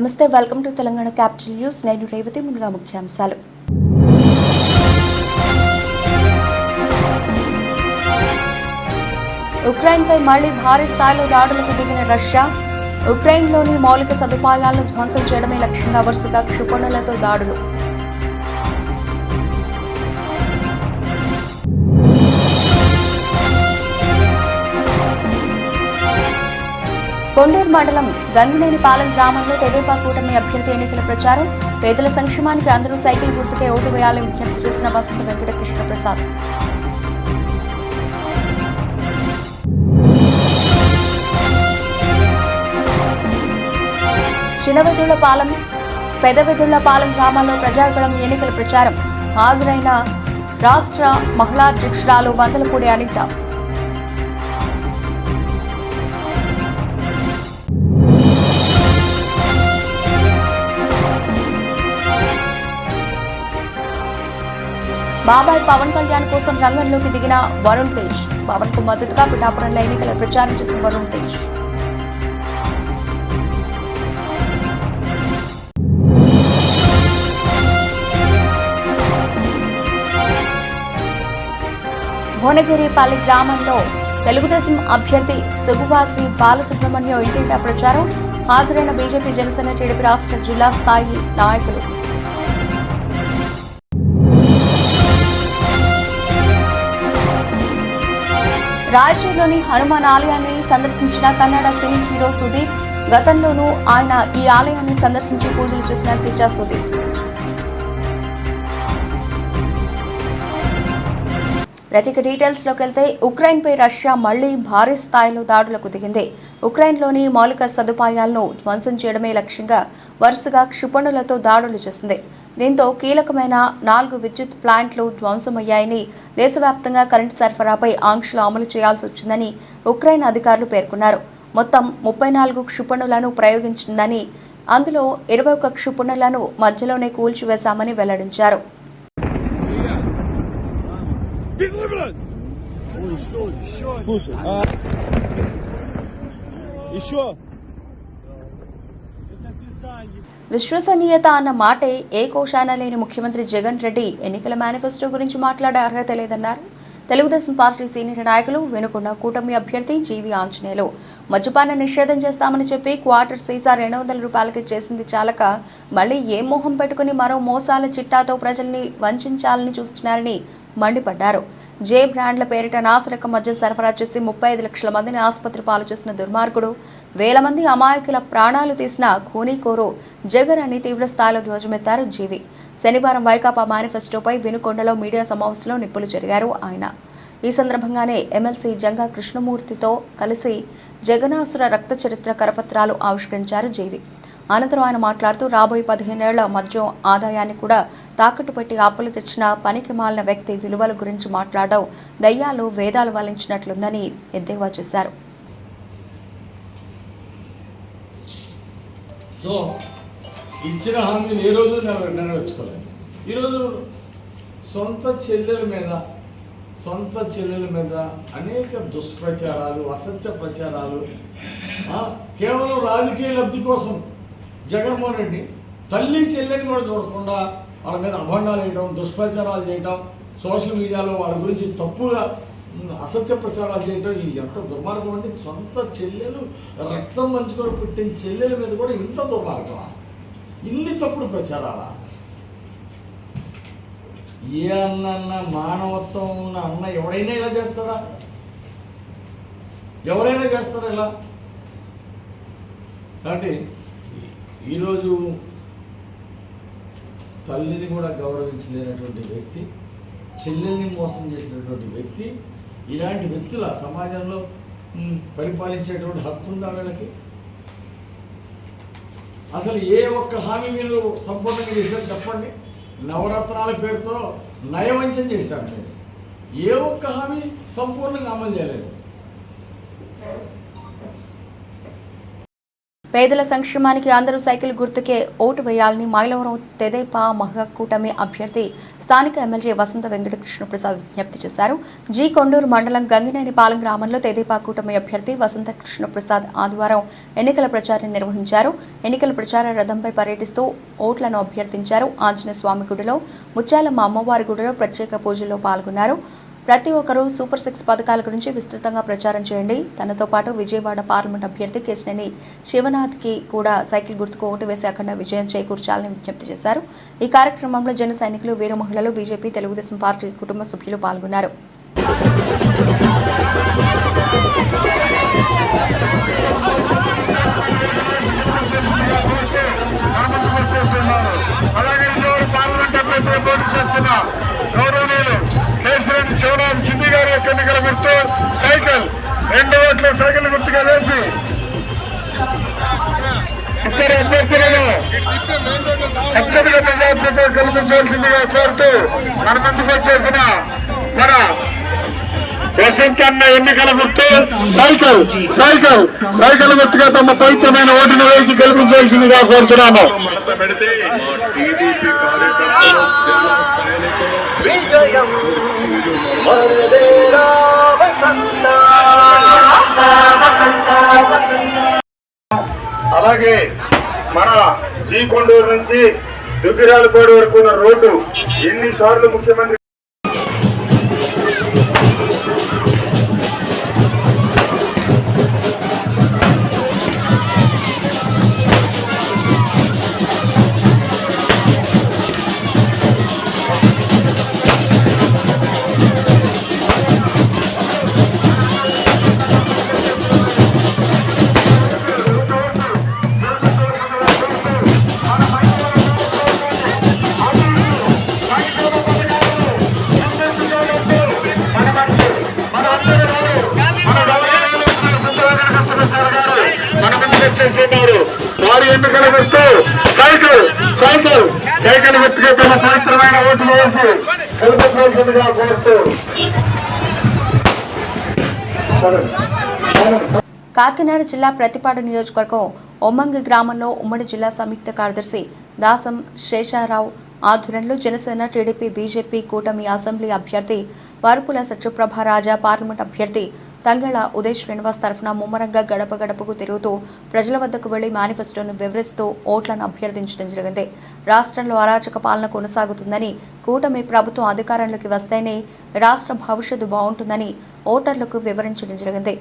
నమస్తే, welcome to Telangana capital news. నేను రేవతి. ముందుగా ముఖ్యాంశాలు. ఉక్రెయిన్పై మళ్లీ భారీ స్థాయిలో దాడులకు దిగిన రష్యా. ఉక్రెయిన్లోని మౌలిక సదుపాయాలను ధ్వంసం చేయడమే లక్ష్యంగా వరుసగా క్షిపణులతో దాడులు. కొండూరు మండలం గంగినేనిపాలెం గ్రామంలో తెదేపా కూటమి అభ్యర్థి ఎన్నికల ప్రచారం. పేదల సంక్షేమానికి అందరూ సైకిల్ గుర్తుకే ఓటు వేయాలని విజ్ఞప్తి చేసిన వసంత వెంకట కృష్ణ ప్రసాద్. చిన్నవెదుళ్లపాలెం, పెదవెదుళ్లపాలెం గ్రామాల్లో ప్రజాగళం ఎన్నికల ప్రచారం. హాజరైన రాష్ట్ర మహిళా అధ్యక్షురాలు వంగలపూడి అనిత. బాబాయ్ పవన్ కళ్యాణ్ కోసం రంగంలోకి దిగిన వరుణ్ తేజ్. పవన్ కు మద్దతుగా పిఠాపురంలో ఎన్నికల ప్రచారం చేసిన వరుణ్ తేజ్. భువనగిరిపల్లి గ్రామంలో తెలుగుదేశం అభ్యర్థి సుగువాసి బాలసుబ్రహ్మణ్యం ఇంటింటా ప్రచారం. హాజరైన బీజేపీ, జనసేన, టీడీపీ రాష్ట్ర జిల్లా స్థాయి నాయకులు. రాయచూరులోని హనుమాన్ ఆలయాన్ని సందర్శించిన కన్నడ సినీ హీరో సుదీప్. గతంలోనూ ఆయన ఈ ఆలయాన్ని సందర్శించి పూజలు చేసిన కిచ్చా సుదీప్. రచిక డీటెయిల్స్ లోకి వెళ్తే, ఉక్రెయిన్పై రష్యా మళ్లీ భారీ స్థాయిలో దాడులకు దిగింది. ఉక్రెయిన్లోని మౌలిక సదుపాయాలను ధ్వంసం చేయడమే లక్ష్యంగా వరుసగా క్షిపణులతో దాడులు చేసింది. దీంతో కీలకమైన 4 విద్యుత్ ప్లాంట్లు ధ్వంసమయ్యాయని, దేశవ్యాప్తంగా కరెంటు సరఫరాపై ఆంక్షలు అమలు చేయాల్సి వచ్చిందని ఉక్రెయిన్ అధికారులు పేర్కొన్నారు. మొత్తం 34 క్షిపణులను ప్రయోగించిందని, అందులో 21 క్షిపణులను మధ్యలోనే కూల్చివేశామని వెల్లడించారు. విశ్వసనీయత అన్న మాటే ఏ కోశాన లేని ముఖ్యమంత్రి జగన్ రెడ్డి ఎన్నికల మేనిఫెస్టో గురించి మాట్లాడే అర్హత లేదన్నారు. తెలుగుదేశం పార్టీ సీనియర్ నాయకులు వినుకొండ కూటమి అభ్యర్థి జీవి ఆంజనేయులు. మద్యపాన నిషేధం చేస్తామని చెప్పి క్వార్టర్ సీసా 200 రూపాయలకి చేసింది చాలక మళ్లీ ఏ మోహం పెట్టుకుని మరో మోసాల చిట్టాతో ప్రజల్ని వంచాలని చూస్తున్నారని మండిపడ్డారు. జే బ్రాండ్ల పేరిట నాసిరకం మద్యం సరఫరా చేసి 35 లక్షల మందిని ఆసుపత్రి పాలు చేసిన దుర్మార్గుడు, వేల మంది అమాయకుల ప్రాణాలు తీసిన ఖూనీకోరు జగన్ అని తీవ్ర స్థాయిలో ధ్వజమెత్తారు జీవి. శనివారం వైకాపా మేనిఫెస్టోపై వినుకొండలో మీడియా సమావేశంలో నిప్పులు జరిగారు ఆయన. ఈ సందర్భంగానే ఎమ్మెల్సీ జంగా కృష్ణమూర్తితో కలిసి జగనాసుర రక్త చరిత్ర కరపత్రాలు ఆవిష్కరించారు జీవి. అనంతరం ఆయన మాట్లాడుతూ, రాబోయే 15 ఏళ్ల మద్యం ఆదాయాన్ని కూడా తాకట్టు పెట్టి అప్పులు తెచ్చిన పనికి మాలిన వ్యక్తి విలువల గురించి మాట్లాడడం దయ్యాలు వేదాలు వల్లించినట్లుందని ఎద్దేవా చేశారు. సో ఇచ్చిన హామీని ఏ రోజు నెరవేర్చుకోలేదు. ఈరోజు సొంత చెల్లెల మీద అనేక దుష్ప్రచారాలు, అసత్య ప్రచారాలు, కేవలం రాజకీయ లబ్ధి కోసం జగన్మోహన్ రెడ్డి తల్లి చెల్లెని కూడా చూడకుండా వాళ్ళ మీద అభండాలు వేయడం, దుష్ప్రచారాలు చేయడం, సోషల్ మీడియాలో వాళ్ళ గురించి తప్పుగా అసత్య ప్రచారాలు చేయడం, ఇది ఎంత దుర్మార్గం అంటే సొంత చెల్లెలు రక్తం పంచుకొని పుట్టిన చెల్లెల మీద కూడా ఇంత దుర్మార్గమా? ఇన్ని తప్పుడు ప్రచారాలా? ఏ అన్న మానవత్వం ఉన్న అన్న ఎవడైనా ఇలా చేస్తాడా? ఎవరైనా చేస్తారా ఇలా? కాబట్టి ఈరోజు తల్లిని కూడా గౌరవించలేనటువంటి వ్యక్తి, చెల్లెల్ని మోసం చేసినటువంటి వ్యక్తి, ఇలాంటి వ్యక్తుల సమాజంలో పరిపాలించేటువంటి హక్కు ఉందా వీళ్ళకి? అసలు ఏ ఒక్క హామీ మీరు సంపూర్ణంగా చేశారు చెప్పండి. నవరత్నాల పేరుతో నయవంచన చేశారు మీరు. ఏ ఒక్క హామీ సంపూర్ణంగా అమలు చేయలేదు. పేదల సంక్షేమానికి అందరూ సైకిల్ గుర్తుకే ఓటు వేయాలని మైలవరం తెదేపా మహాకూటమి అభ్యర్థి స్థానిక ఎమ్మెల్యే వసంత వెంకటకృష్ణ ప్రసాద్ విజ్ఞప్తి చేశారు. జి కొండూరు మండలం గంగినేనిపాలెం గ్రామంలో తెదేపా కూటమి అభ్యర్థి వసంత కృష్ణ ప్రసాద్ ఆదివారం ఎన్నికల ప్రచారం నిర్వహించారు. ఎన్నికల ప్రచార రథంపై పర్యటిస్తూ ఓట్లను అభ్యర్థించారు. ఆంజనేయ స్వామి గుడిలో, ముత్యాలమ్మ అమ్మవారి గుడిలో ప్రత్యేక పూజల్లో పాల్గొన్నారు. ప్రతి ఒక్కరూ సూపర్ 6 పథకాల గురించి విస్తృతంగా ప్రచారం చేయండి. తనతో పాటు విజయవాడ పార్లమెంట్ అభ్యర్థి కేశినేని శివనాథ్కి కూడా సైకిల్ గుర్తుకు ఓటు వేసి అఖండ విజయం చేకూర్చాలని విజ్ఞప్తి చేశారు. ఈ కార్యక్రమంలో జన సైనికులు, వీర మహిళలు, బీజేపీ, తెలుగుదేశం పార్టీ కుటుంబ సభ్యులు పాల్గొన్నారు. శివనాథ్ సింధి గారి యొక్క ఎన్నికల గుర్తు సైకిల్, 2 ఓట్లు సైకిల్ గుర్తుగా వేసి ఇద్దరు అభ్యర్థులను అత్యధిక మెజార్టీతో గెలిపించవలసిందిగా కోరుతూ మన ముందుకు వచ్చేసిన మన వసంత అన్న ఎన్నికల గుర్తు సైకిల్ సైకిల్ సైకిల్ గుర్తుగా తమ పవిత్రమైన ఓటును వేసి గెలిపించవలసిందిగా కోరుతున్నాను. అలాగే మన జీ కొండూరు నుంచి దుగ్గిరాలపాడు వరకు ఉన్న రోడ్డు ఎన్నిసార్లు ముఖ్యమంత్రి వారి ఎన్నికల గుర్తు సైకిల్ సైకిల్ సైకిల్ గుర్తుగా తమ పవిత్రమైన ఓట్లు వేసి గెలిపించవలసిందిగా కోరుతూ కాకినాడ జిల్లా ప్రతిపాడు నియోజకవర్గం ఒమ్మంగి గ్రామంలో ఉమ్మడి జిల్లా సంయుక్త కార్యదర్శి దాసం శేషారావు ఆధ్వర్యంలో జనసేన, టీడీపీ, బీజేపీ కూటమి అసెంబ్లీ అభ్యర్థి వరపుల సత్యప్రభ రాజా, పార్లమెంట్ అభ్యర్థి తంగళ ఉదయ్ శ్రీనివాస్ తరఫున ముమ్మరంగా గడప గడపకు తిరుగుతూ ప్రజల వద్దకు వెళ్లి మేనిఫెస్టోను వివరిస్తూ ఓట్లను అభ్యర్థించడం జరిగింది. రాష్ట్రంలో అరాచక పాలన కొనసాగుతుందని, కూటమి ప్రభుత్వం అధికారంలోకి వస్తేనే రాష్ట్ర భవిష్యత్తు బాగుంటుందని ఓటర్లకు వివరించడం జరిగింది.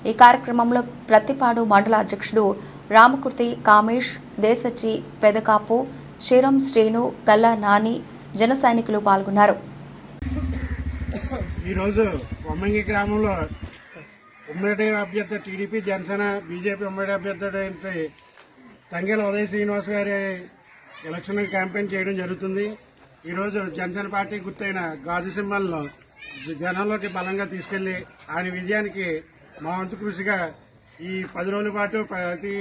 ఈ కార్యక్రమంలో ప్రతిపాడు మండల అధ్యక్షుడు రామకుర్తి కామేష్, దేశచి పెదకాపు, శ్రీరం శ్రీను, గల్లా నాని, జన సైనికులు పాల్గొన్నారు. ఈరోజు ఒమ్మంగి గ్రామంలో ఉమ్మడి అభ్యర్థి టీడీపీ, జనసేన, బీజేపీ ఉమ్మడి అభ్యర్థి తంగెల ఉదయ్ శ్రీనివాస్ గారి ఎలక్షన్ క్యాంపెయిన్ చేయడం జరుగుతుంది. ఈరోజు జనసేన పార్టీ గుర్తైన గాజు సింబల్ను జనంలోకి బలంగా తీసుకెళ్లి ఆయన విజయానికి మా వంతు కృషిగా ఈ 10 రోజుల పాటు ప్రతి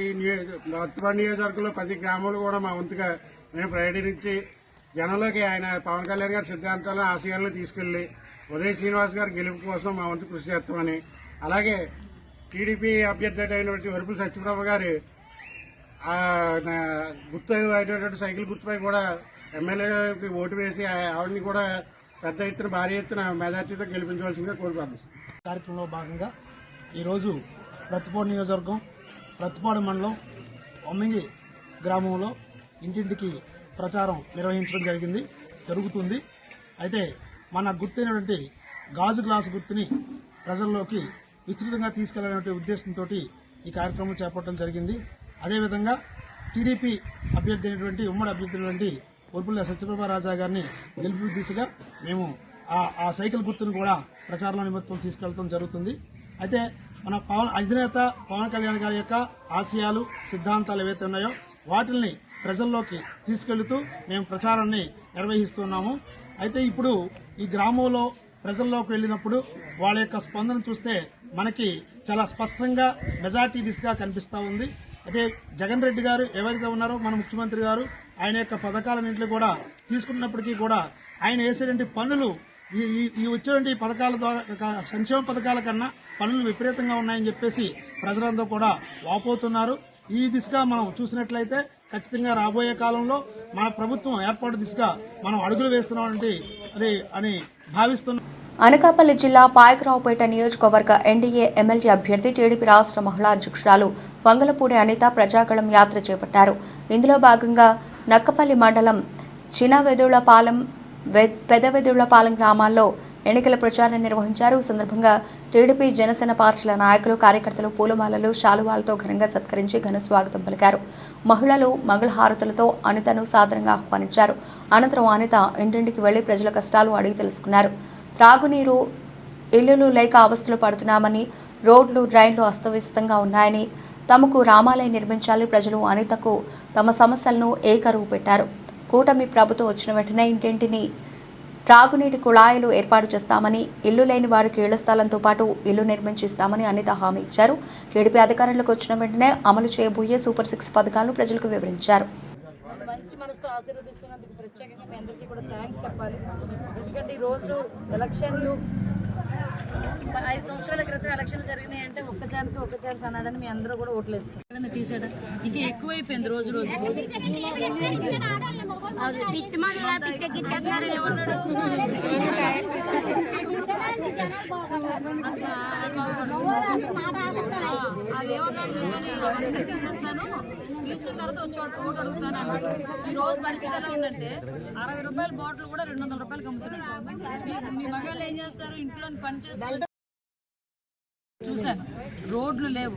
నియోజకవర్గంలో 10 గ్రామాలు కూడా మా వంతుగా మేము పర్యటించి జనంలోకి ఆయన పవన్ కళ్యాణ్ గారి సిద్ధాంతాలను, ఆశయాలను తీసుకెళ్లి ఉదయ్ శ్రీనివాస్ గారి గెలుపు కోసం మా వంతు కృషి చేస్తామని, అలాగే టీడీపీ అభ్యర్థి అయినటువంటి వరపుల సత్యప్రభ గారి గుర్తు అయినటువంటి సైకిల్ గుర్తుపై కూడా ఎమ్మెల్యేకి ఓటు వేసి ఆవిడని కూడా పెద్ద ఎత్తున, భారీ ఎత్తున మెజార్టీతో గెలిపించవలసిందిగా కోరుకుంటున్నాం. కార్యక్రమంలో భాగంగా ఈరోజు ప్రతిపాడు నియోజకవర్గం ప్రతిపాడు మండలం ఒమ్మింగి గ్రామంలో ఇంటింటికి ప్రచారం నిర్వహించడం జరుగుతుంది. అయితే మన గుర్తైనటువంటి గాజు గ్లాసు గుర్తుని ప్రజల్లోకి విస్తృతంగా తీసుకెళ్లాలనే ఉద్దేశంతో ఈ కార్యక్రమం చేపట్టడం జరిగింది. అదేవిధంగా టీడీపీ అభ్యర్థి అయినటువంటి ఉమ్మడి అభ్యర్థి అయినటువంటి వరపుల సత్యప్రభ రాజా గారిని గెలుపు దిశగా మేము ఆ సైకిల్ గుర్తును కూడా ప్రచారంలో నిమిత్తం తీసుకెళ్లడం జరుగుతుంది. అయితే మన అధినేత పవన్ కళ్యాణ్ గారి యొక్క ఆశయాలు, సిద్ధాంతాలు ఏవైతే ఉన్నాయో వాటిల్ని ప్రజల్లోకి తీసుకెళ్తూ మేము ప్రచారాన్ని నిర్వహిస్తున్నాము. అయితే ఇప్పుడు ఈ గ్రామంలో ప్రజల్లోకి వెళ్ళినప్పుడు వాళ్ళ యొక్క స్పందన చూస్తే మనకి చాలా స్పష్టంగా మెజార్టీ దిశగా కనిపిస్తూ ఉంది. అయితే జగన్ రెడ్డి గారు ఎవరైతే ఉన్నారో మన ముఖ్యమంత్రి గారు ఆయన యొక్క పథకాలన్నింటినీ కూడా తీసుకున్నప్పటికీ కూడా ఆయన వేసేటువంటి పనులు ఈ వచ్చేటువంటి పథకాల ద్వారా సంక్షేమ పథకాల కన్నా పనులు విపరీతంగా ఉన్నాయని చెప్పేసి ప్రజలందరూ కూడా వాపోతున్నారు. ఈ దిశగా మనం చూసినట్లయితే ఖచ్చితంగా రాబోయే కాలంలో మన ప్రభుత్వం ఏర్పాటు దిశగా మనం అడుగులు వేస్తున్నామంటే అని భావిస్తున్నాం. అనకాపల్లి జిల్లా పాయకరావుపేట నియోజకవర్గ ఎన్డీఏ ఎమ్మెల్యే అభ్యర్థి టీడీపీ రాష్ట్ర మహిళా అధ్యక్షురాలు వంగలపూడి అనిత ప్రజాగళం యాత్ర చేపట్టారు. ఇందులో భాగంగా నక్కపల్లి మండలం చినవెదుళ్లపాలెం, పెదవెదుళ్లపాలెం గ్రామాల్లో ఎన్నికల ప్రచారం నిర్వహించారు. ఈ సందర్భంగా టీడీపీ, జనసేన పార్టీల నాయకులు, కార్యకర్తలు పూలమాలలు, శాలువాలతో ఘనంగా సత్కరించి ఘన స్వాగతం పలికారు. మహిళలు మంగళహారతులతో అనితను సాదరంగా ఆహ్వానించారు. అనంతరం అనిత ఇంటింటికి వెళ్లి ప్రజల కష్టాలు అడిగి తెలుసుకున్నారు. త్రాగునీరు, ఇళ్లు లేక అవస్థలు పడుతున్నామని, రోడ్లు, డ్రైన్లు అస్తవ్యస్తంగా ఉన్నాయని, తమకు రామాలయం నిర్మించాలని ప్రజలు అనితకు తమ సమస్యలను ఏకరువు పెట్టారు. కూటమి ప్రభుత్వం వచ్చిన వెంటనే ఇంటింటిని త్రాగునీటి కుళాయిలు ఏర్పాటు చేస్తామని, ఇల్లు లేని వారికి ఇళ్ల స్థలంతో పాటు ఇల్లు నిర్మించిస్తామని అనిత హామీ ఇచ్చారు. టీడీపీ అధికారంలోకి వచ్చిన వెంటనే అమలు చేయబోయే సూపర్ 6 పథకాలను ప్రజలకు వివరించారు. మంచి మనసుతో ఆశీర్వదిస్తున్నందుకు ప్రత్యేకంగా మీ అందరికీ కూడా థ్యాంక్స్ చెప్పాలి. ఎందుకంటే ఈరోజు ఎలక్షన్లు 5 సంవత్సరాల క్రితం ఎలక్షన్లు జరిగినాయి అంటే ఒక్క ఛాన్స్ అన్నాడని మీ అందరూ కూడా ఓట్లేస్తారు. తీసాడు ఇంకా ఎక్కువైపోయింది రోజు రోజు. తీసేస్తాను, తీసిన తర్వాత వచ్చి ఓటు అడుగుతాను అన్నాడు. ఈ రోజు పరిస్థితి ఎలా ఉందంటే 60 రూపాయల బాటిల్ కూడా 200 రూపాయలకి అమ్ముతున్నారు. మీ మగాళ్ళు ఏం చేస్తారు? ఇంట్లో పని చేస్తారు. చూశాను, రోడ్లు లేవు,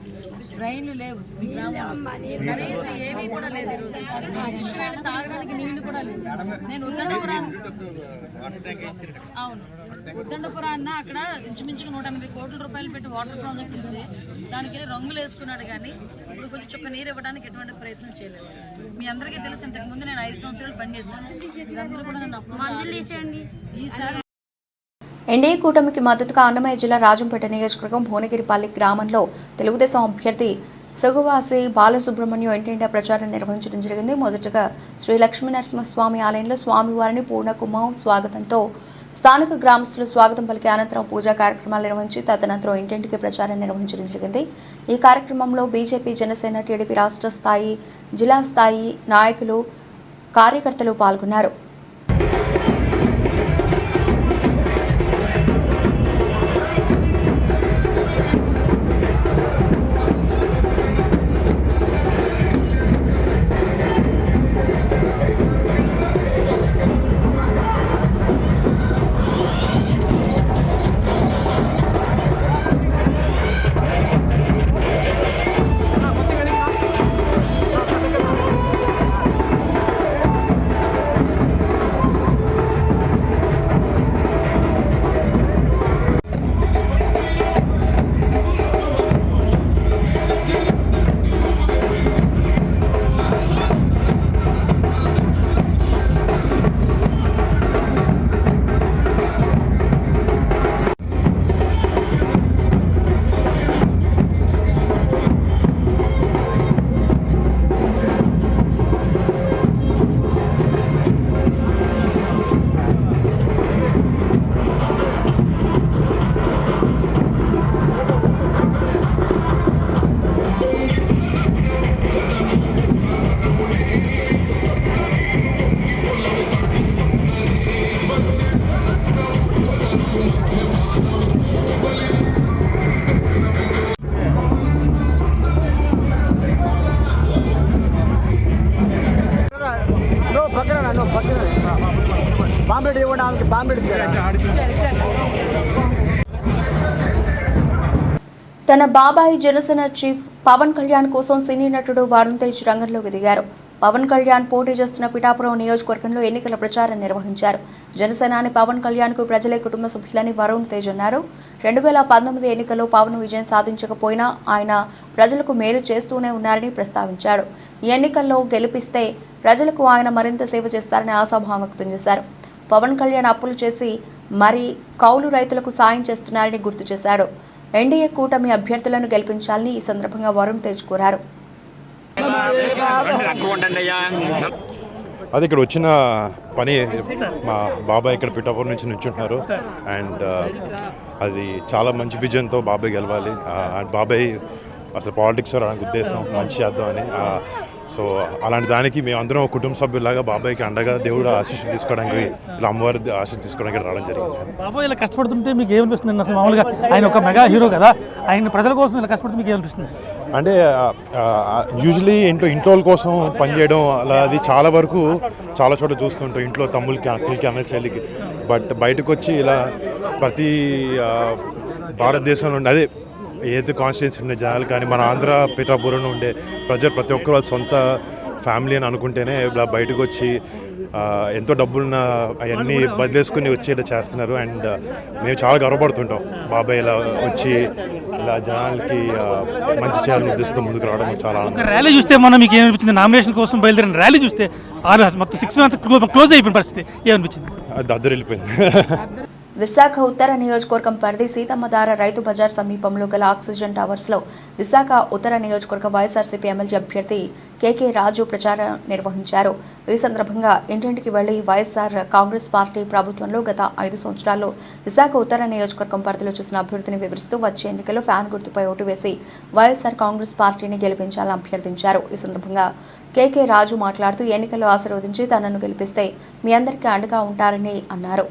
డ్రైన్లు లేవు, మీ గ్రామంలో కనీసం ఏమీ కూడా లేదు. ఈరోజు విషయాలు తాగడానికి నీళ్లు కూడా లేవు. నేను ఉద్దండపురాన్న అక్కడ ఇంచుమించుగా 180 కోట్ల రూపాయలు పెట్టి వాటర్ ప్రాజెక్ట్ ఇస్తే దానికి రంగులు వేసుకున్నాడు, కానీ ఇప్పుడు కొంచెం చుక్క నీరు ఇవ్వడానికి ఎటువంటి ప్రయత్నం చేయలేదు. మీ అందరికీ తెలుసు, ఇంతకుముందు నేను 5 సంవత్సరాలు పనిచేశాను. అందరూ కూడా నన్ను అప్పుడు ఈసారి ఎన్డీఏ కూటమికి మద్దతుగా అన్నమయ్య జిల్లా రాజంపేట నియోజకవర్గం భువనగిరిపల్లి గ్రామంలో తెలుగుదేశం అభ్యర్థి సుగువాసి బాలసుబ్రహ్మణ్యం ఇంటింటా ప్రచారం నిర్వహించడం జరిగింది. మొదటగా శ్రీ లక్ష్మీనరసింహస్వామి ఆలయంలో స్వామివారిని పూర్ణకుమం స్వాగతంతో స్థానిక గ్రామస్తులు స్వాగతం పలికి అనంతరం పూజా కార్యక్రమాలు నిర్వహించి తదనంతరం ఇంటింటికి ప్రచారం నిర్వహించడం జరిగింది. ఈ కార్యక్రమంలో బీజేపీ, జనసేన, టీడీపీ రాష్ట్ర స్థాయి, జిల్లా స్థాయి నాయకులు, కార్యకర్తలు పాల్గొన్నారు. తన బాబాయ్ జనసేన చీఫ్ పవన్ కళ్యాణ్ కోసం సినీ నటుడు వరుణ్ తేజ్ రంగంలోకి దిగారు. పవన్ కళ్యాణ్ పోటీ చేస్తున్న పిఠాపురం నియోజకవర్గంలో ఎన్నికల ప్రచారం నిర్వహించారు. జనసేనాని పవన్ కళ్యాణ్ కు ప్రజలే కుటుంబ సభ్యులని వరుణ్ తేజ్ అన్నారు. 2019 ఎన్నికల్లో పవన్ విజయం సాధించకపోయినా ఆయన ప్రజలకు మేలు చేస్తూనే ఉన్నారని ప్రస్తావించాడు. ఈ ఎన్నికల్లో గెలిపిస్తే ప్రజలకు ఆయన మరింత సేవ చేస్తారని ఆశాభావం వ్యక్తం చేశారు. పవన్ కళ్యాణ్ అప్పులు చేసి మరి కౌలు రైతులకు సాయం చేస్తున్నారని గుర్తు చేశాడు. ఎన్డీఏ కూటమి అభ్యర్థులను గెలిపించాలని ఈ సందర్భంగా వరుణ్ తేజ్ కోరారు. అది ఇక్కడ వచ్చిన పని మా బాబాయ్ ఇక్కడ పిఠాపురం నుంచి నుంచుంటున్నారు. అండ్ అది చాలా మంచి విజన్తో బాబాయ్ గెలవాలి. బాబాయ్ అసలు పాలిటిక్స్ రావడానికి ఉద్దేశం మంచి చేద్దామని. సో అలాంటి దానికి మేము అందరం ఒక కుటుంబ సభ్యులాగా బాబాయ్కి అండగా దేవుడు ఆశీస్సులు తీసుకోవడానికి, ఇలా అమ్మవారి ఆశీస్సులు తీసుకోవడానికి రావడం జరిగింది. బాబాయ్ ఇలా కష్టపడుతుంటే మీకు ఏమనిపిస్తుంది? అసలు మామూలుగా ఆయన ఒక మెగా హీరో కదా, ఆయన ప్రజల కోసం ఇలా కష్టపడితే మీకు ఏమనిపిస్తుంది? అంటే యూజువలీ ఇంట్లో కోసం పనిచేయడం అలా అది చాలా వరకు చాలా చోట్ల చూస్తుంటాం, ఇంట్లో తమ్ముళ్ళకి అక్కలకి అన్న చెల్లికి. బట్ బయటకు వచ్చి ఇలా ప్రతి భారతదేశంలో ఉండే అదే ఏది కాన్స్టిట్యున్సీ ఉండే జనాలు కానీ మన ఆంధ్ర పిఠాపురంలో ఉండే ప్రజలు ప్రతి ఒక్కరు వాళ్ళ సొంత ఫ్యామిలీ అని అనుకుంటేనే ఇలా బయటకు వచ్చి ఎంతో డబ్బులున్న అవన్నీ వదిలేసుకుని వచ్చేలా చేస్తున్నారు. అండ్ మేము చాలా గర్వపడుతుంటాం బాబాయ్ ఇలా వచ్చి ఇలా జనాలకి మంచి చేయాలని ఉద్దేశంతో ముందుకు రావడం చాలా ఆనందం. ర్యాలీ చూస్తే మొన్న మీకు ఏమనిపించింది? నామినేషన్ కోసం బయలుదేరిన ర్యాలీ చూస్తే మొత్తం 6 months క్లోజ్ అయిపోయిన పరిస్థితి ఏమనిపించింది? దద్దరు వెళ్ళిపోయింది. విశాఖ ఉత్తర నియోజకవర్గం పరిధి సీతమ్మధార రైతు బజార్ సమీపంలో గల ఆక్సిజన్ టవర్స్లో విశాఖ ఉత్తర నియోజకవర్గ వైఎస్ఆర్సీపీ ఎమ్మెల్యే అభ్యర్థి కేకే రాజు ప్రచారం నిర్వహించారు. ఈ సందర్భంగా ఇంటింటికి వెళ్లి వైఎస్ఆర్ కాంగ్రెస్ పార్టీ ప్రభుత్వంలో గత 5 సంవత్సరాల్లో విశాఖ ఉత్తర నియోజకవర్గం పరిధిలో చేసిన అభివృద్ధిని వివరిస్తూ వచ్చే ఎన్నికల్లో ఫ్యాన్ గుర్తుపై ఓటు వేసి వైఎస్ఆర్ కాంగ్రెస్ పార్టీని గెలిపించాలని అభ్యర్థించారు. ఈ సందర్భంగా కేకే రాజు మాట్లాడుతూ ఎన్నికల్లో ఆశీర్వదించి తనను గెలిపిస్తే మీ అందరికీ అండగా ఉంటారని అన్నారు.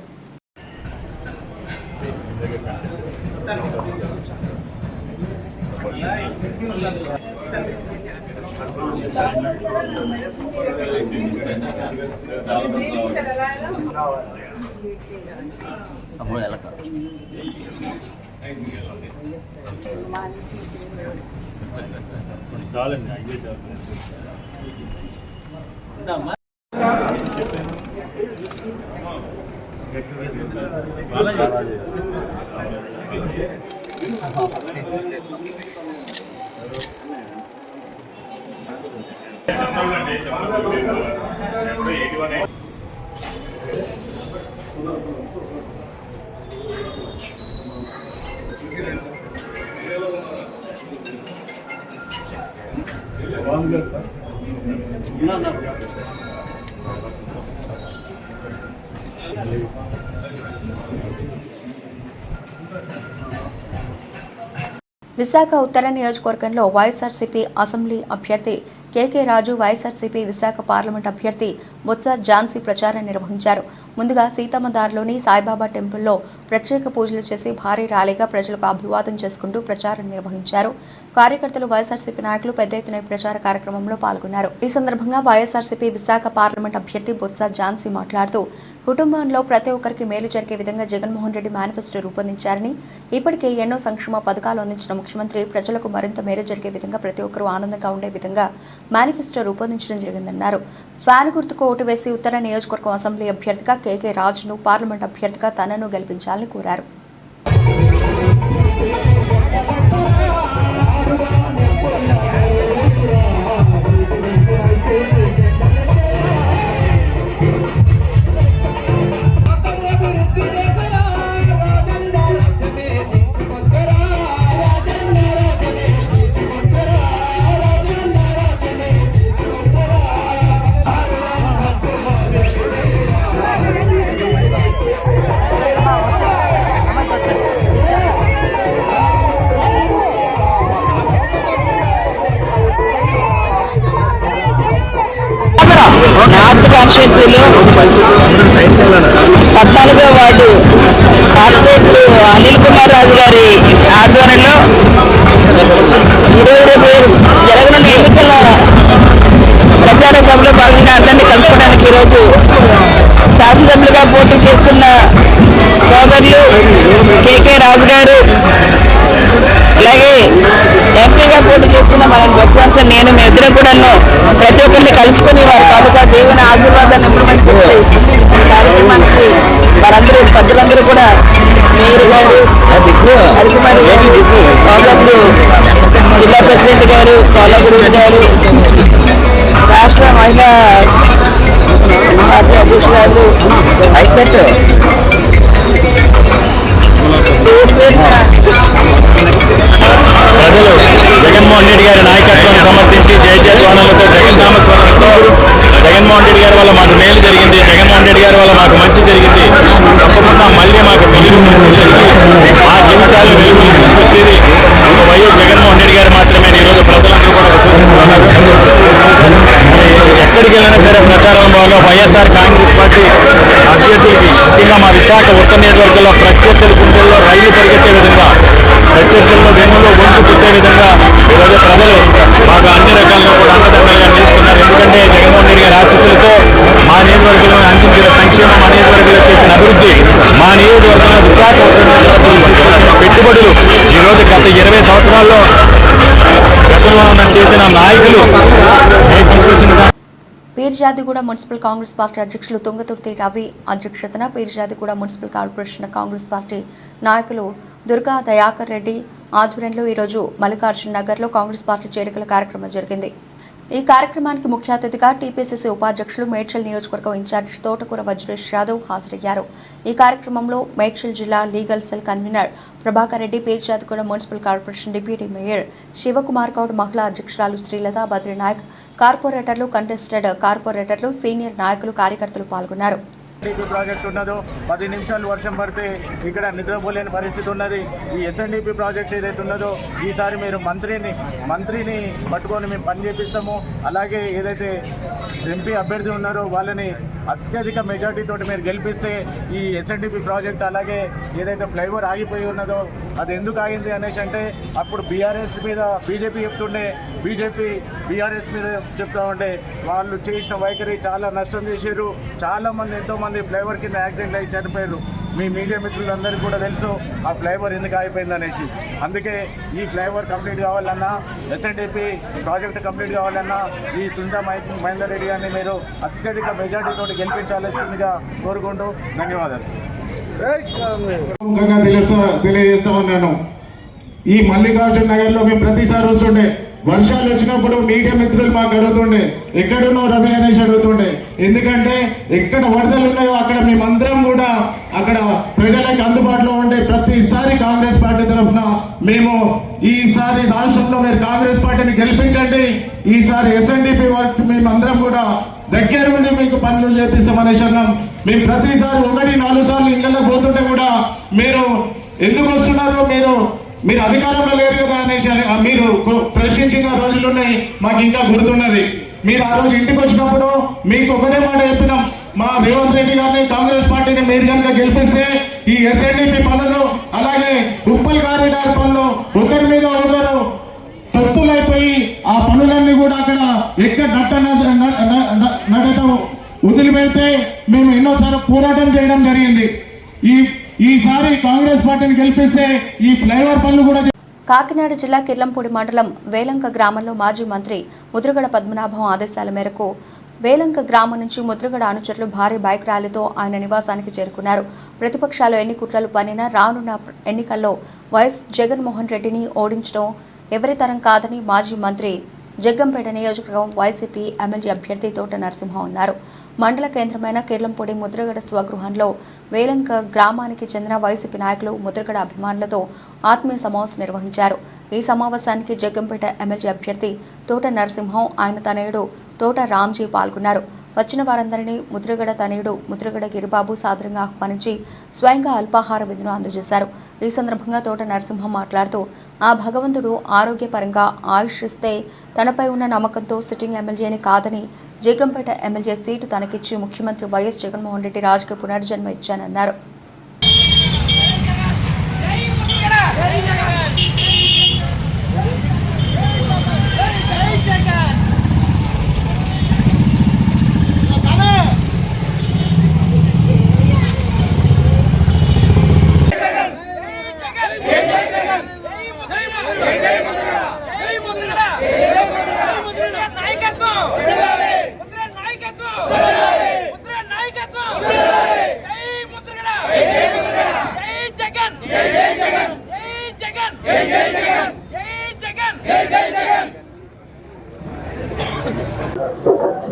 విశాఖ ఉత్తర నియోజకవర్గంలో వైఎస్ఆర్సీపీ అసెంబ్లీ అభ్యర్థి కేకే రాజు, వైఎస్ఆర్సీపీ విశాఖ పార్లమెంట్ అభ్యర్థి బొత్స ఝాన్సీ ప్రచారం నిర్వహించారు. ముందుగా సీతమ్మధారలోని సాయిబాబా టెంపుల్లో ప్రత్యేక పూజలు చేసి భారీ ర్యాలీగా ప్రజలకు అభివాదం చేసుకుంటూ ప్రచారం నిర్వహించారు. కార్యకర్తలు, వైఎస్ఆర్సీపీ నాయకులు పెద్ద ఎత్తున ప్రచార కార్యక్రమంలో పాల్గొన్నారు. ఈ సందర్భంగా వైఎస్ఆర్సీపీ విశాఖ పార్లమెంట్ అభ్యర్థి బొత్స ఝాన్సీ మాట్లాడుతూ కుటుంబంలో ప్రతి ఒక్కరికి మేలు జరిగే విధంగా జగన్మోహన్ రెడ్డి మేనిఫెస్టో రూపొందించారని, ఇప్పటికే ఎన్నో సంక్షేమ పథకాలు అందించిన ముఖ్యమంత్రి ప్రజలకు మరింత మేలు జరిగే విధంగా ప్రతి ఒక్కరూ ఆనందంగా ఉండే విధంగా మేనిఫెస్టో రూపొందించడం జరిగిందన్నారు. ఫ్యాన్ గుర్తుకు ఓటు వేసి ఉత్తర నియోజకవర్గం అసెంబ్లీ అభ్యర్థిగా కేకే రాజును, పార్లమెంట్ అభ్యర్థిగా తనను గెలిపించాలని కోరారు. నార్త్ కాన్స్టిట్యున్సీలో 14వ వార్డు కార్పొరేటర్ అనిల్ కుమార్ రాజు గారి ఆధ్వర్యంలో ఈరోజు జరగనున్న ఎన్నికల ప్రచార సభలో భాగంగా అందరినీ కలుసుకోవడానికి ఈరోజు శాసనసభ్యులుగా పోటీ చేస్తున్న సోదరులు కేకే రాజు గారు, అలాగే ఎంపీగా పోటీ చేస్తున్న మన బొత్స నేను మీ ఇద్దరు కూడా ప్రతి ఒక్కరిని కలుసుకుని వారి తాలూకా దేవుని ఆశీర్వాదాన్ని ఇంప్లిమెంట్ చేసి ఈ కార్యక్రమానికి వారందరూ పెద్దలందరూ కూడా మేయర్ గారు, అధికుమారి గారు, సోదరులు జిల్లా ప్రెసిడెంట్ గారు, కోలాగురు గారు, రాష్ట్ర మహిళా పార్టీ అధ్యక్షురాలు ప్రజలు జగన్మోహన్ రెడ్డి గారి నాయకత్వాన్ని సమర్థించి జయజయధ్వానాలతో జగన్నామస్మరణతో జగన్మోహన్ రెడ్డి గారి వల్ల మాకు మేలు జరిగింది, జగన్మోహన్ రెడ్డి గారి వల్ల మాకు మంచి జరిగింది, తప్పకుండా మళ్ళీ మాకు వెలుగు మా జీవితాలు వెలుగు తీసుకొచ్చేది ఒక వైఎస్ జగన్మోహన్ రెడ్డి గారు మాత్రమే విశాఖ ఉత్తర నియోజకవర్గంలో ప్రత్యర్థుల గుండెల్లో రైలు పరిగెత్తే విధంగా, ప్రత్యర్థుల్లో వెన్నులో వంపు పుట్టే విధంగా ఈరోజు ప్రజలు మాకు అన్ని రకాలుగా కూడా అండదండలుగా నిలుస్తున్నారు. ఎందుకంటే జగన్మోహన్ రెడ్డి గారి ఆశీస్సులతో మా నియోజకవర్గంలో అందించిన సంక్షేమం, మా నియోజకవర్గంలో చేసిన అభివృద్ధి, మా నియోజకవర్గంలో విశాఖ ఉత్తర నియోజకవర్గంలో పెట్టుబడులు ఈరోజు గత 20 సంవత్సరాల్లో గతంలో చేసిన నాయకులు తీసుకొచ్చిన పీర్జాదిగూడ మున్సిపల్ కాంగ్రెస్ పార్టీ అధ్యక్షులు తుంగతుర్తి రవి అధ్యక్షతన Peerzadiguda municipal corporation Congress party నాయకులు దుర్గా దయాకర్ రెడ్డి ఆధ్వర్యంలో ఈరోజు మల్లికార్జున నగర్లో కాంగ్రెస్ పార్టీ చేరికల కార్యక్రమం జరిగింది. ఈ కార్యక్రమానికి ముఖ్య అతిథిగా టీపీసీసీ ఉపాధ్యక్షులు మేడ్చల్ నియోజకవర్గం ఇన్ఛార్జ్ తోటకూర వజ్రేష్ యాదవ్ హాజరయ్యారు. ఈ కార్యక్రమంలో మేడ్చల్ జిల్లా legal cell convener Prabhakar Reddy, Peerzadiguda municipal corporation deputy mayor Shivakumar Goud, మహిళా అధ్యక్షురాలు శ్రీలత, బద్రీనాయక్, కార్పొరేటర్లు, కంటెస్టెడ్ కార్పొరేటర్లు, సీనియర్ నాయకులు, కార్యకర్తలు పాల్గొన్నారు. ఎస్ఎన్డిపి ప్రాజెక్ట్ ఉన్నదో 10 నిమిషాలు వర్షం పడితే ఇక్కడ నిద్రపోలేని పరిస్థితి ఉన్నది. ఈ ఎస్ఎన్డిపి ప్రాజెక్ట్ ఏదైతే ఉన్నదో ఈసారి మీరు మంత్రిని పట్టుకొని మేము పని చేపిస్తాము. అలాగే ఏదైతే ఎంపీ అభ్యర్థి ఉన్నారో వాళ్ళని అత్యధిక మెజార్టీతో మీరు గెలిపిస్తే ఈ ఎస్ఎన్డిపి ప్రాజెక్ట్, అలాగే ఏదైతే ఫ్లైఓవర్ ఆగిపోయి ఉన్నదో అది ఎందుకు ఆగింది అనేసి అంటే అప్పుడు బీఆర్ఎస్ మీద బీజేపీ చెప్తుండే, బీజేపీ బీఆర్ఎస్ మీద చెప్తా ఉండే, వాళ్ళు చేసిన వైఖరి చాలా నష్టం చేశారు. చాలామంది ఎంతోమంది ఫ్లైఓవర్ కింద యాక్సిడెంట్ అయ్యి చనిపోయారు. మీ మీడియా మిత్రులందరికీ కూడా తెలుసు ఆ ఫ్లైఓవర్ ఎందుకు ఆగిపోయింది అనేసి. అందుకే ఈ ఫ్లైఓవర్ కంప్లీట్ కావాలన్నా, ఎస్ఎన్డిపి ప్రాజెక్ట్ కంప్లీట్ కావాలన్నా ఈ సుందా మహేందర్ రెడ్డి గారిని మీరు అత్యధిక మెజార్టీతో గెలిపించాల్సిందిగా కోరుకుంటూ ధన్యవాదాలు తెలియజేస్తామన్నాను. ఈ మల్లికార్జున నగర్లో మేము ప్రతిసారి వస్తుండే, వర్షాలు వచ్చినప్పుడు మీడియా మిత్రులు మాకు అడుగుతుండే, ఎక్కడున్నావు రవి అనేసి అడుగుతుండే. ఎందుకంటే ఎక్కడ వరదలు ఉన్నాయో అక్కడ మేమందరం కూడా అక్కడ ప్రజలకు అందుబాటులో ఉండే ప్రతిసారి కాంగ్రెస్ పార్టీ తరఫున మేము ఈసారి రాష్ట్రంలో మీరు కాంగ్రెస్ పార్టీని గెలిపించండి, ఈసారి ఎస్ఎన్డిపి వర్క్స్ మేమందరం కూడా దగ్గర ఉండి మీకు పనులు చేపిస్తామనేసి అన్నాం. మేము ప్రతిసారి 1-4 సార్లు ఇళ్లలో పోతుంటే కూడా మీరు ఎందుకు వస్తున్నారు, మీరు అధికారంలో లేరు కదా అనేసి మీరు ప్రశ్నించిన రోజులున్నాయి. మాకు ఇంకా గుర్తున్నది. మీరు ఆ రోజు ఇంటికి వచ్చినప్పుడు మీకు ఒకటే మాట చెప్పినాం, మా రేవంత్ రెడ్డి గారిని కాంగ్రెస్ పార్టీని మీరు కనుక గెలిపిస్తే ఈ ఎస్ఎన్డిపి పనులు, అలాగే ఉప్పల్ కారిడార్ పనులు ఒకరి మీద ఒకరు తొత్తులైపోయి ఆ పనులన్నీ కూడా అక్కడ ఎక్కడ నడటం వదిలిపెడితే మేము ఎన్నోసార్లు పోరాటం చేయడం జరిగింది. ఈసారి కాంగ్రెస్ పార్టీని గెలిపిస్తే ఈ ఫ్లైఓవర్ పనులు కూడా. కాకినాడ జిల్లా కిర్లంపూడి మండలం వేలంక గ్రామంలో మాజీ మంత్రి ముద్రగడ పద్మనాభం ఆదేశాల మేరకు వేలంక గ్రామం నుంచి ముద్రగడ అనుచరులు భారీ బైక్ ర్యాలీతో ఆయన నివాసానికి చేరుకున్నారు. ప్రతిపక్షాలు ఎన్ని కుట్రలు పన్నినా రానున్న ఎన్నికల్లో వైఎస్ జగన్మోహన్ రెడ్డిని ఓడించడం ఎవరితరం కాదని మాజీ మంత్రి జగ్గంపేట నియోజకవర్గం వైసీపీ ఎమ్మెల్యే అభ్యర్థి తోట నరసింహ అన్నారు. మండల కేంద్రమైన కిర్లంపూడి ముద్రగడ స్వగృహంలో వేలంక గ్రామానికి చెందిన వైసీపీ నాయకులు, ముద్రగడ అభిమానులతో ఆత్మీయ సమావేశం నిర్వహించారు. ఈ సమావేశానికి జగ్గంపేట ఎమ్మెల్యే అభ్యర్థి తోట నరసింహం, ఆయన తనయుడు తోట రామ్జీ పాల్గొన్నారు. వచ్చిన వారందరినీ ముద్రగడ తనయుడు ముద్రగడ గిరిబాబు సాదరంగా ఆహ్వానించి స్వయంగా అల్పాహార విధులు అందజేశారు. ఈ సందర్భంగా తోట నరసింహం మాట్లాడుతూ, ఆ భగవంతుడు ఆరోగ్యపరంగా ఆయుష్ ఇస్తే తనపై ఉన్న నమ్మకంతో సిట్టింగ్ ఎమ్మెల్యేని కాదని జగ్గంపేట ఎమ్మెల్యే సీటు తనకిచ్చి ముఖ్యమంత్రి వైఎస్ జగన్మోహన్ రెడ్డి రాజకీయ పునర్జన్మ ఇచ్చానన్నారు.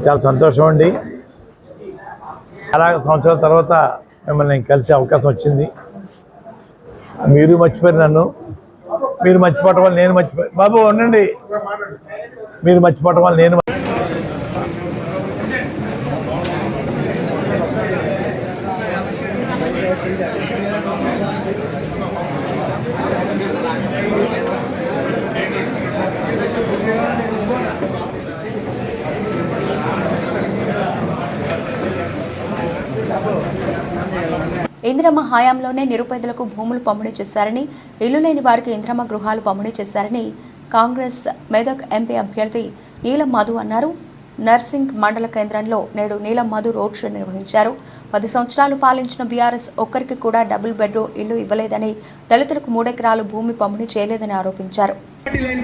చాలా సంతోషం అండి. చాలా సంవత్సరాల తర్వాత మిమ్మల్ని కలిసే అవకాశం వచ్చింది. మీరు మర్చిపోయారు నన్ను, మీరు మర్చిపోవటం వల్ల నేను మర్చిపోయాను. బాబు ఉండండి, మీరు మర్చిపోవటం వల్ల నేను ఇందిరమ్మ హయాంలోనే నిరుపేదలకు భూములు పంపిణీ చేశారని, ఇల్లు లేని వారికి ఇందిరమ్మ గృహాలు పంపిణీ చేశారని కాంగ్రెస్ మెదక్ ఎంపీ అభ్యర్థి నీలం మధు అన్నారు. నర్సింగ్ మండల కేంద్రంలో నేడు నీలం మధు రోడ్ షో నిర్వహించారు. 10 సంవత్సరాలు పాలించిన బీఆర్ఎస్ ఒక్కరికి కూడా డబుల్ బెడ్రూమ్ ఇల్లు ఇవ్వలేదని, దళితులకు 3 ఎకరాలు భూమి పంపిణీ చేయలేదని ఆరోపించారు.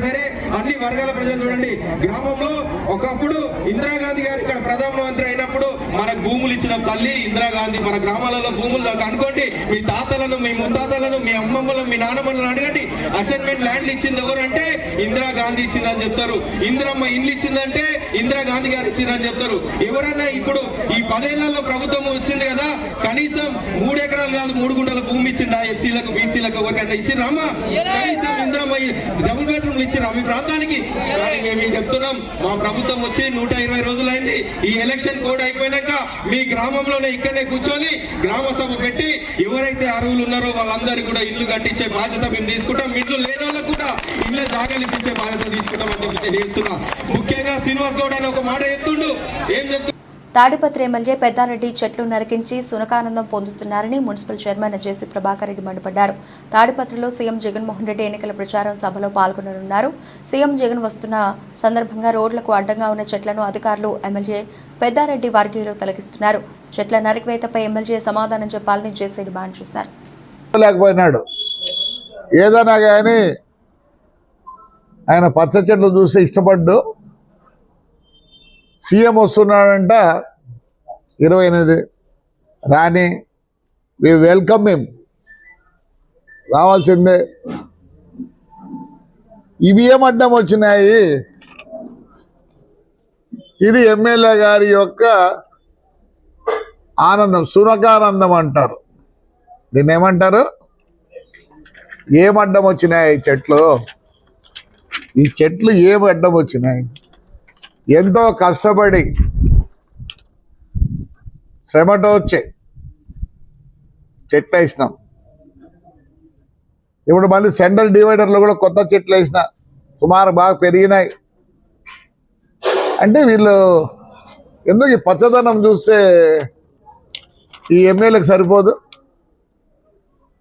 సరే అన్ని వర్గాల ప్రజలు చూడండి, గ్రామంలో ఒకప్పుడు ఇందిరాగాంధీ గారు ఇక్కడ ప్రధానమంత్రి అయినప్పుడు మనకు భూములు ఇచ్చిన తల్లి ఇందిరాగాంధీ. మన గ్రామాలలో భూములు అనుకోండి, మీ తాతలను, మీ ముత్తాతలను, మీ అమ్మమ్మలను, మీ నాన్నమ్మలను అడగండి. అసైన్మెంట్ ల్యాండ్లు ఇచ్చింది ఎవరంటే ఇందిరాగాంధీ ఇచ్చిందని చెప్తారు. ఇందిరమ్మ ఇండ్లు ఇచ్చిందంటే ఇందిరాగాంధీ గారు ఇచ్చిందని చెప్తారు. ఎవరన్నా ఇప్పుడు ఈ 10 ఏళ్లలో ప్రభుత్వం వచ్చింది కదా, కనీసం 3 ఎకరాలు కాదు 3 గుంటల భూమి ఇచ్చిందా ఎస్సీలకు, బీసీలకు ఎవరికైనా ఇచ్చిరామా? కనీసం ఇందిరమ్మ డబుల్ బెడ్రూమ్లు ఇచ్చిరా మీ ప్రాంతానికి? కానీ మేము చెప్తున్నాం, మా ప్రభుత్వం వచ్చి 120 రోజులైంది. ఈ ఎలక్షన్ కోడ్ అయిపోయినాక మీ గ్రామంలోనే ఇక్కడనే కూర్చొని గ్రామ సభ పెట్టి ఎవరైతే అర్హులు ఉన్నారో వాళ్ళందరికీ కూడా ఇల్లు కట్టించే బాధ్యత మేము తీసుకుంటాం. ఇల్లు లేని వాళ్ళకు కూడా ఇళ్ళ జాగాలు ఇప్పించే బాధ్యత తీసుకుంటామని చెప్పి చేస్తున్నా. ముఖ్యంగా శ్రీనివాస్ గౌడ్ అని ఒక మాట చెప్తుండు. ఏం చెప్తు తాడిపత్రి ఎమ్మెల్యే పెద్దారెడ్డి చెట్లు నరికించి సునకానందం పొందుతున్నారని మున్సిపల్ చైర్మన్ జేసీ ప్రభాకర్ రెడ్డి మండిపడ్డారు. తాడిపత్రిలో సీఎం జగన్మోహన్ రెడ్డి ఎన్నికల ప్రచారం సభలో పాల్గొననున్నారు. సీఎం జగన్ వస్తున్న సందర్భంగా రోడ్లకు అడ్డంగా ఉన్న చెట్లను అధికారులు ఎమ్మెల్యే పెద్దారెడ్డి వర్గీయులు తొలగిస్తున్నారు. చెట్ల నరికివేతపై ఎమ్మెల్యే సమాధానం చెప్పాలని జేసీ డిమాండ్ చేశారు. లేకపోయినాడు ఏదైనా కానీ ఆయన పచ్చ చెట్లు చూసి ఇష్టపడ్డు. సీఎం వస్తున్నాడంట 28 రాని, వి వెల్కమ్ హిమ్, రావాల్సిందే. ఇవి ఏం అడ్డం వచ్చినాయి? ఇది ఎమ్మెల్యే గారి యొక్క ఆనందం, సునకానందం అంటారు. దీన్ని ఏమంటారు? ఏం అడ్డం వచ్చినాయి ఈ చెట్లు? ఈ చెట్లు ఏం అడ్డం వచ్చినాయి? ఎంతో కష్టపడి శ్రమతో వచ్చే చెట్లు వేసినాం. ఇప్పుడు మళ్ళీ సెంట్రల్ డివైడర్లో కూడా కొత్త చెట్లు వేసిన, సుమారు బాగా పెరిగినాయి. అంటే వీళ్ళు ఎందుకు ఈ పచ్చదనం చూస్తే ఈ ఎమ్మెల్యేకి సరిపోదు?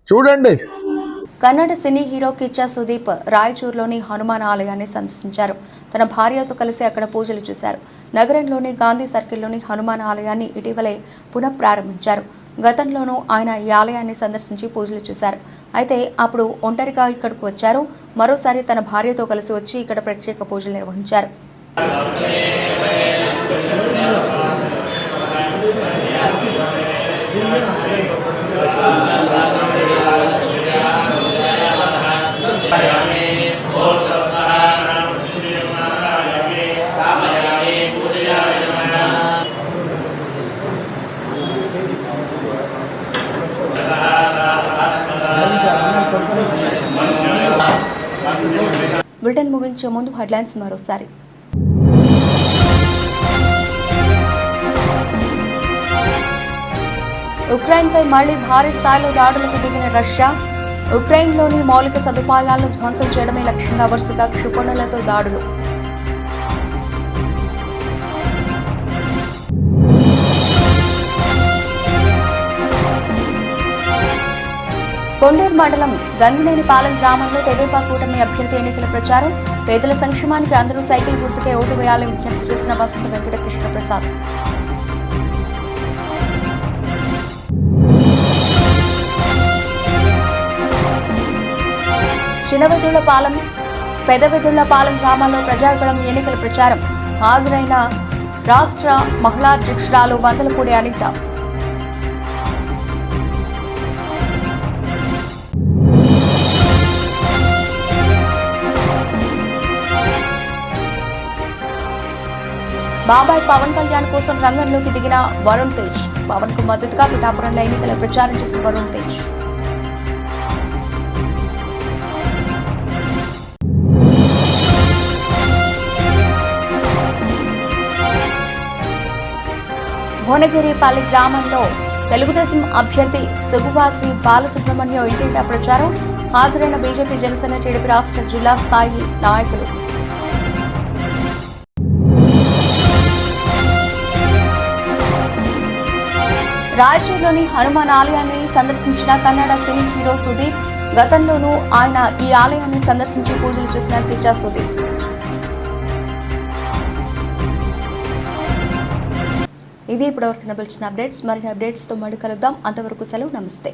చూడండి. కన్నడ సినీ హీరో కిచ్చా సుదీప్ రాయచూరులోని హనుమాన్ ఆలయాన్ని సందర్శించారు. తన భార్యతో కలిసి అక్కడ పూజలు చేశారు. నగరంలోని గాంధీ సర్కిల్లోని హనుమాన్ ఆలయాన్ని ఇటీవలే పునఃప్రారంభించారు. గతంలోనూ ఆయన ఈ ఆలయాన్ని సందర్శించి పూజలు చేశారు. అయితే అప్పుడు ఒంటరిగా ఇక్కడకు వచ్చారు. మరోసారి తన భార్యతో కలిసి వచ్చి ఇక్కడ ప్రత్యేక పూజలు నిర్వహించారు. బ్రిటన్ ముగించే ముందు హెడ్లైన్స్ మరోసారి. ఉక్రెయిన్పై మళ్లీ భారీ స్థాయిలో దాడులకు దిగిన రష్యా. ఉక్రెయిన్లోని మౌలిక సదుపాయాలను ధ్వంసం చేయడమే లక్ష్యంగా వరుసగా క్షిపణులతో దాడులు. కొండూరు మండలం గంగినేనిపాలెం గ్రామంలో తెదేపా కూటమి అభ్యర్థి ఎన్నికల ప్రచారం. పేదల సంక్షేమానికి అందరూ సైకిల్ గుర్తుకే ఓటు వేయాలని విజ్ఞప్తి చేసిన వసంత వెంకట కృష్ణ ప్రసాద్. చిన్నవెదుళ్లపాలెం, పెదవెదుళ్లపాలెం గ్రామాల్లో ప్రజాగళం ఎన్నికల ప్రచారం. హాజరైన రాష్ట్ర మహిళా అధ్యక్షురాలు వంగలపూడి అనిత. బాబాయ్ పవన్ కళ్యాణ్ కోసం రంగంలోకి దిగిన వరుణ్ తేజ్. పవన్ కు మద్దతుగా పిఠాపురంలో ఎన్నికల ప్రచారం చేసిన వరుణ్ తేజ్. భువనగిరిపల్లి గ్రామంలో తెలుగుదేశం అభ్యర్థి సుగువాసి బాలసుబ్రహ్మణ్యం ఇంటింటా ప్రచారం. హాజరైన బీజేపీ, జనసేన, టీడీపీ రాష్ట్ర జిల్లా స్థాయి నాయకులు. రాయచూరులోని హనుమాన్ ఆలయాన్ని సందర్శించిన కన్నడ సినీ హీరో సుదీప్. గతంలోనూ ఆయన ఈ ఆలయాన్ని సందర్శించి పూజలు చేసిన కిచ్చా సుదీప్. ఇది ఇప్పటివరకు లభించిన అప్డేట్స్. మరిన్ని అప్డేట్స్తో మళ్ళీ కలుద్దాం. అంతవరకు సెలవు. నమస్తే.